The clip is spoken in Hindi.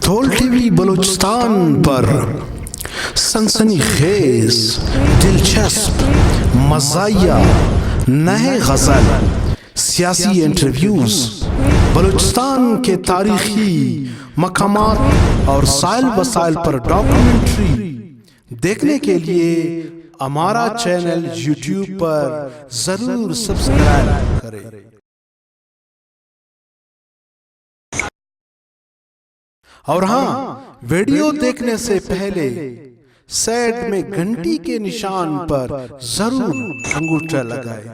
धौल टीवी बलूचिस्तान पर सनसनीखेज, दिलचस्प, मज़ाहिया, नए गज़ल, सियासी इंटरव्यूज, बलूचिस्तान के तारीखी मकामात और साइल वसाइल पर डॉक्यूमेंट्री देखने के लिए हमारा चैनल यूट्यूब पर जरूर सब्सक्राइब करें। और हाँ, वीडियो देखने से पहले साइड में घंटी के निशान पर जरूर अंगूठा लगाएं।